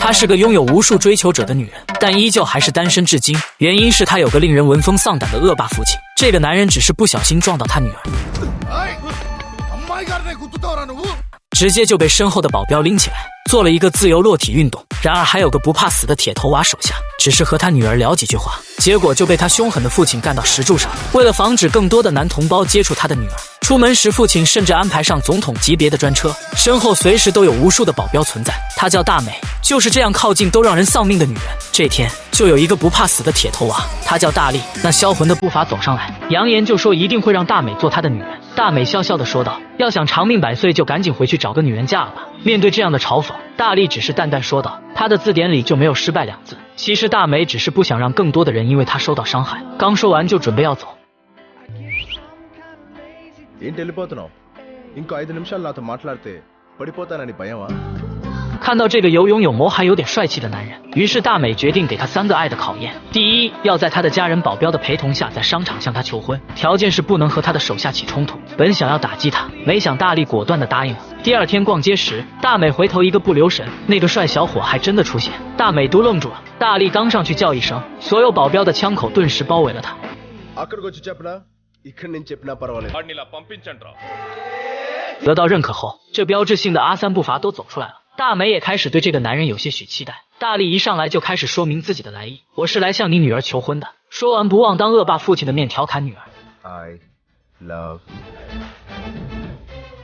她是个拥有无数追求者的女人，但依旧还是单身至今。原因是她有个令人闻风丧胆的恶霸父亲。这个男人只是不小心撞到她女儿，直接就被身后的保镖拎起来，做了一个自由落体运动。然而还有个不怕死的铁头娃手下，只是和他女儿聊几句话，结果就被他凶狠的父亲干到石柱上。为了防止更多的男同胞接触他的女儿，出门时父亲甚至安排上总统级别的专车，身后随时都有无数的保镖存在。她叫大美，就是这样靠近都让人丧命的女人。这天就有一个不怕死的铁头娃，他叫大力，那销魂的步伐走上来，扬言就说一定会让大美做他的女人。大美笑笑地说道，要想长命百岁就赶紧回去找个女人嫁了吧。面对这样的嘲讽，大力只是淡淡说道，他的字典里就没有失败两字。其实大美只是不想让更多的人因为他受到伤害。刚说完就准备要走。看到这个有勇有谋还有点帅气的男人，于是大美决定给他3个爱的考验。第一，要在他的家人保镖的陪同下在商场向他求婚，条件是不能和他的手下起冲突。本想要打击他，没想大力果断地答应了。第二天逛街时，大美回头一个不留神，那个帅小伙还真的出现，大美都愣住了。大力刚上去叫一声，所有保镖的枪口顿时包围了他。得到认可后，这标志性的阿三步伐都走出来了。大美也开始对这个男人有些许期待。大力一上来就开始说明自己的来意，我是来向你女儿求婚的。说完不忘当恶霸父亲的面调侃女儿。I love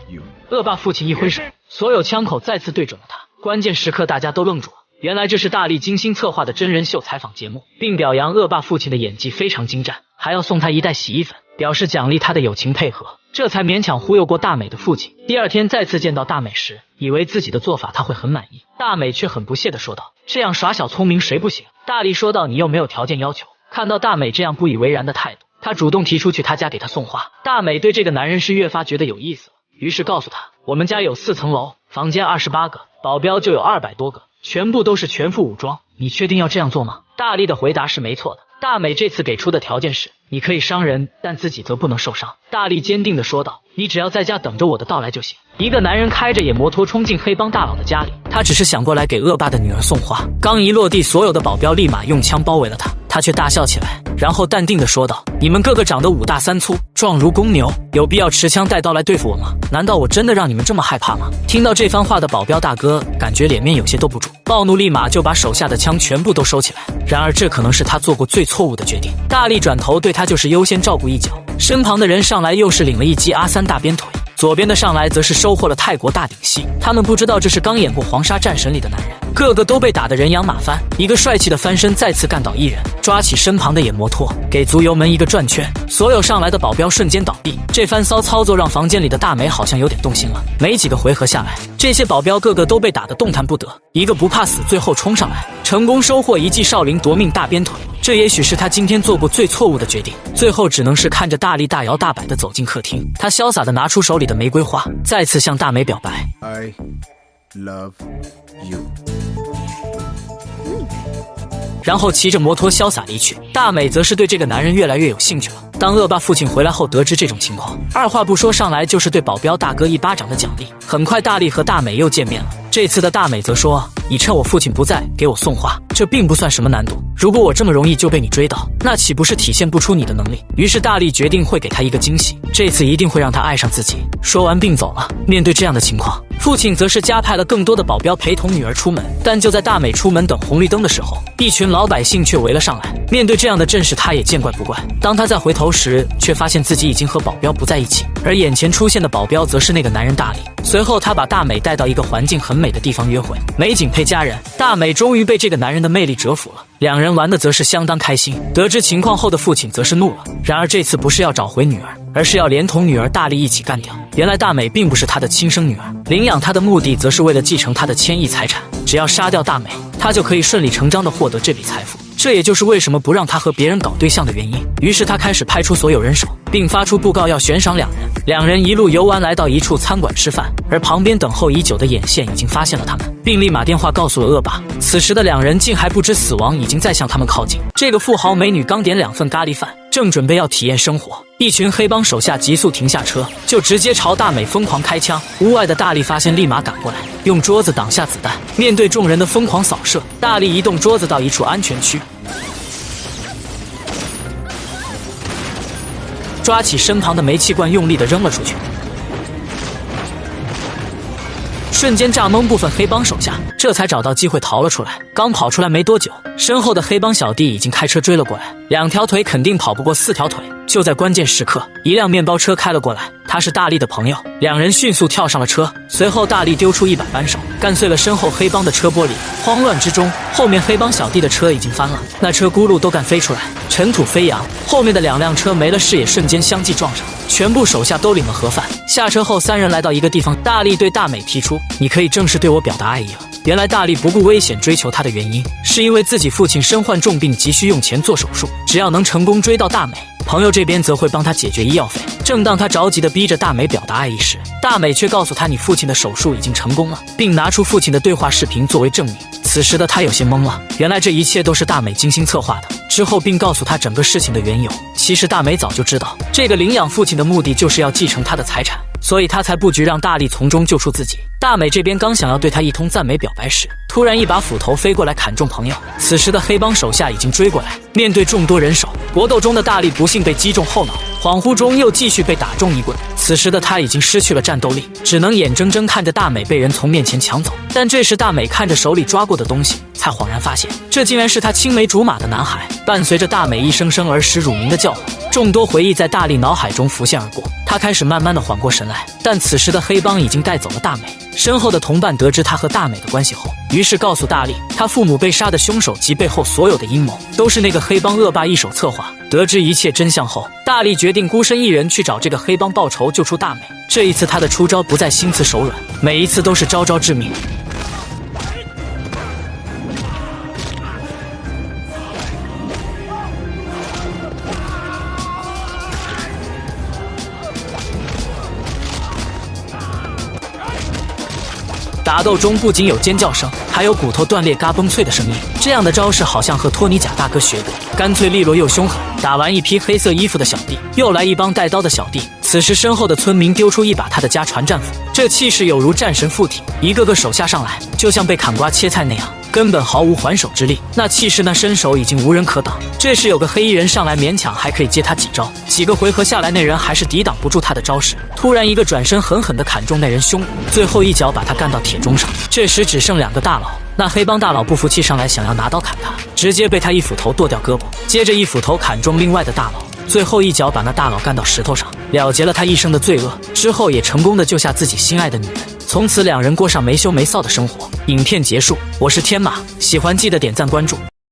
you。恶霸父亲一挥手，所有枪口再次对准了他。关键时刻大家都愣住了，原来这是大力精心策划的真人秀采访节目，并表扬恶霸父亲的演技非常精湛，还要送他1袋洗衣粉，表示奖励他的友情配合。这才勉强忽悠过大美的父亲。第二天再次见到大美时，以为自己的做法他会很满意，大美却很不屑地说道，这样耍小聪明谁不行？大力说道，你又没有条件要求。看到大美这样不以为然的态度，他主动提出去他家给他送花。大美对这个男人是越发觉得有意思了，于是告诉他，我们家有4层楼，房间28个，保镖就有200多个，全部都是全副武装，你确定要这样做吗？大力的回答是没错的。大美这次给出的条件是，你可以伤人，但自己则不能受伤。大力坚定地说道，你只要在家等着我的到来就行。一个男人开着野摩托冲进黑帮大佬的家里，他只是想过来给恶霸的女儿送花，刚一落地，所有的保镖立马用枪包围了他，他却大笑起来，然后淡定地说道，你们个个长得5大3粗，壮如公牛，有必要持枪带刀来对付我吗？难道我真的让你们这么害怕吗？听到这番话的保镖大哥感觉脸面有些兜不住，暴怒立马就把手下的枪全部都收起来。然而这可能是他做过最错误的决定。大力转头对他就是优先照顾一脚，身旁的人上来又是领了一击阿三大鞭腿，左边的上来则是收获了泰国大顶膝。他们不知道这是刚演过黄沙战神里的男人，个个都被打得人仰马翻。一个帅气的翻身再次干倒一人，抓起身旁的野摩托给足油门一个转圈，所有上来的保镖瞬间倒地。这番骚操作让房间里的大美好像有点动心了。没几个回合下来，这些保镖个个都被打得动弹不得，一个不怕死最后冲上来，成功收获一记少林夺命大鞭腿。这也许是他今天做过最错误的决定，最后只能是看着大力大摇大摆地走进客厅，他潇洒地拿出手里的玫瑰花，再次向大美表白 I love you。然后骑着摩托潇洒离去。大美则是对这个男人越来越有兴趣了。当恶霸父亲回来后得知这种情况，二话不说上来就是对保镖大哥一巴掌的奖励。很快大力和大美又见面了，这次的大美则说，你趁我父亲不在给我送花，这并不算什么难度，如果我这么容易就被你追到，那岂不是体现不出你的能力？于是大力决定会给他一个惊喜，这次一定会让他爱上自己。说完并走了。面对这样的情况，父亲则是加派了更多的保镖陪同女儿出门，但就在大美出门等红绿灯的时候，一群老百姓却围了上来。面对这样的阵势，他也见怪不怪。当他再回头时，却发现自己已经和保镖不在一起，而眼前出现的保镖则是那个男人大力。随后他把大美带到一个环境很美的地方约会，美景配佳人，大美终于被这个男人的魅力折服了。两人玩的则是相当开心。得知情况后的父亲则是怒了，然而这次不是要找回女儿，而是要连同女儿大力一起干掉。原来大美并不是他的亲生女儿，领养她的目的则是为了继承她的千亿财产，只要杀掉大美，他就可以顺理成章地获得这笔财富。这也就是为什么不让他和别人搞对象的原因。于是他开始派出所有人手，并发出布告要悬赏两人。两人一路游玩来到一处餐馆吃饭，而旁边等候已久的眼线已经发现了他们，并立马电话告诉了恶霸。此时的两人竟还不知死亡已经在向他们靠近。这个富豪美女刚点2份咖喱饭，正准备要体验生活，一群黑帮手下急速停下车，就直接朝大美疯狂开枪。屋外的大力发现，立马赶过来，用桌子挡下子弹。面对众人的疯狂扫射，大力移动桌子到一处安全区，抓起身旁的煤气罐，用力地扔了出去。瞬间炸懵部分黑帮手下，这才找到机会逃了出来。刚跑出来没多久，身后的黑帮小弟已经开车追了过来。2条腿肯定跑不过4条腿，就在关键时刻，一辆面包车开了过来，他是大力的朋友。两人迅速跳上了车，随后大力丢出一把扳手，干碎了身后黑帮的车玻璃。慌乱之中，后面黑帮小弟的车已经翻了，那车轱辘都干飞出来，尘土飞扬。后面的2辆车没了视野，瞬间相继撞上。全部手下都领了盒饭。下车后，3人来到一个地方，大力对大美提出：“你可以正式对我表达爱意了。”原来大力不顾危险追求她的原因，是因为自己父亲身患重病，急需用钱做手术，只要能成功追到大美，朋友这边则会帮他解决医药费。正当他着急地逼着大美表达爱意时，大美却告诉他：“你父亲的手术已经成功了，并拿出父亲的对话视频作为证明。”此时的他有些懵了，原来这一切都是大美精心策划的。之后并告诉他整个事情的缘由。其实大美早就知道，这个领养父亲的目的就是要继承他的财产，所以他才布局让大力从中救出自己。大美这边刚想要对他一通赞美表白时，突然一把斧头飞过来砍中朋友。此时的黑帮手下已经追过来，面对众多人手，搏斗中的大力不幸被击中后脑，恍惚中又继续被打中一棍。此时的他已经失去了战斗力，只能眼睁睁看着大美被人从面前抢走。但这时大美看着手里抓过的东西，才恍然发现，这竟然是他青梅竹马的男孩。伴随着大美一声声儿时乳名的叫唤，众多回忆在大力脑海中浮现而过。他开始慢慢的缓过神来，但此时的黑帮已经带走了大美。身后的同伴得知他和大美的关系后，于是告诉大力，他父母被杀的凶手及背后所有的阴谋，都是那个黑帮恶霸一手策划。得知一切真相后，大力决定孤身一人去找这个黑帮报仇，救出大美。这一次他的出招不再心慈手软，每一次都是招招致命。打斗中不仅有尖叫声，还有骨头断裂、嘎嘣脆的声音。这样的招式好像和托尼贾大哥学的，干脆利落又凶狠。打完一批黑色衣服的小弟，又来一帮带刀的小弟。此时身后的村民丢出一把他的家传战斧，这气势有如战神附体，一个个手下上来，就像被砍瓜切菜那样，根本毫无还手之力。那气势，那身手已经无人可挡。这时有个黑衣人上来，勉强还可以接他几招。几个回合下来，那人还是抵挡不住他的招式。突然一个转身，狠狠地砍中那人胸骨，最后一脚把他干到铁钟上。这时只剩2个大佬，那黑帮大佬不服气上来，想要拿刀砍他，直接被他一斧头剁掉胳膊，接着一斧头砍中另外的大佬，最后一脚把那大佬干到石头上，了结了他一生的罪恶。之后也成功的救下自己心爱的女人，从此2人过上没羞没臊的生活。影片结束，我是天马，喜欢记得点赞关注。